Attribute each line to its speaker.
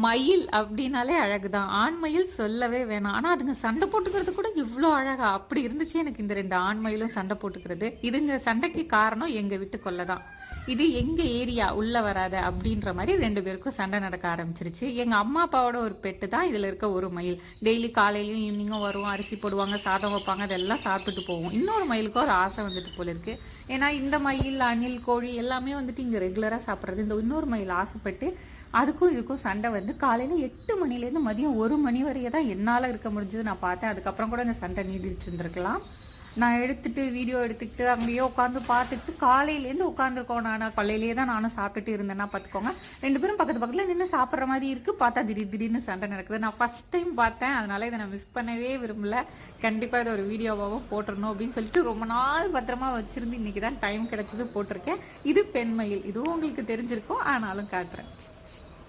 Speaker 1: மயில் அப்படின்னாலே அழகுதான். ஆண் மயில் சொல்லவே வேணாம். ஆனா அதுங்க சண்டை போட்டுக்கிறது கூட இவ்ளோ அழகா அப்படி இருந்துச்சு எனக்கு இந்த 2 ஆண் மயிலும் சண்டை போட்டுக்கிறது. இதுங்க சண்டைக்கு காரணம் எங்க வீட்டு கொல்லை தான். இது எங்க ஏரியா உள்ள வராத அப்படின்ற மாரி 2 பேருக்கும் சண்டை நடக்க ஆரம்பிச்சிருச்சு. எங்க அம்மா அப்பாவோட ஒரு பெட்டு தான் இதுல இருக்க ஒரு மயில். டெய்லி காலையிலயும் ஈவினிங்கும் வரும், அரிசி போடுவாங்க, சாதம் வைப்பாங்க, அதெல்லாம் சாப்பிட்டுட்டு போகும். இன்னொரு மயிலுக்கும் ஒரு ஆசை வந்துட்டு போல இருக்கு. ஏன்னா இந்த மயில், அணில், கோழி எல்லாமே வந்துட்டு இங்க ரெகுலரா சாப்பிட்றது. இந்த இன்னொரு மயில் ஆசைப்பட்டு அதுக்கும் இதுக்கும் சண்டை வந்து காலையில 8 மணிலேருந்து மதியம் 1 மணி வரையே தான் என்னால் இருக்க முடிஞ்சது. நான் பார்த்தேன். அதுக்கப்புறம் கூட இந்த சண்டை நீடிச்சு இருந்திருக்கலாம். நான் வீடியோ எடுத்துக்கிட்டு அங்கேயே உட்காந்து பார்த்துக்கிட்டு காலையிலேருந்து உட்காந்துருக்கோம். கொல்லையிலேயே தான் நானும் சாப்பிட்டுட்டு இருந்தேன்னா பார்த்துக்கோங்க. 2 பேரும் பக்கத்து பக்கத்தில் நின்று சாப்பிட்ற மாதிரி இருக்குது. பார்த்தா திடீர்னு சண்டை நடக்குது. நான் ஃபஸ்ட் டைம் பார்த்தேன். அதனால இதை நான் மிஸ் பண்ணவே விரும்பல. கண்டிப்பாக இதை ஒரு வீடியோவாகவும் போட்டுடணும் அப்படின்னு சொல்லிட்டு ரொம்ப நாள் பத்திரமா வச்சுருந்து இன்றைக்கி தான் டைம் கிடச்சிது போட்டிருக்கேன். இது பெண்மயில். இதுவும் உங்களுக்கு தெரிஞ்சிருக்கும், ஆனாலும் காட்டுறேன்.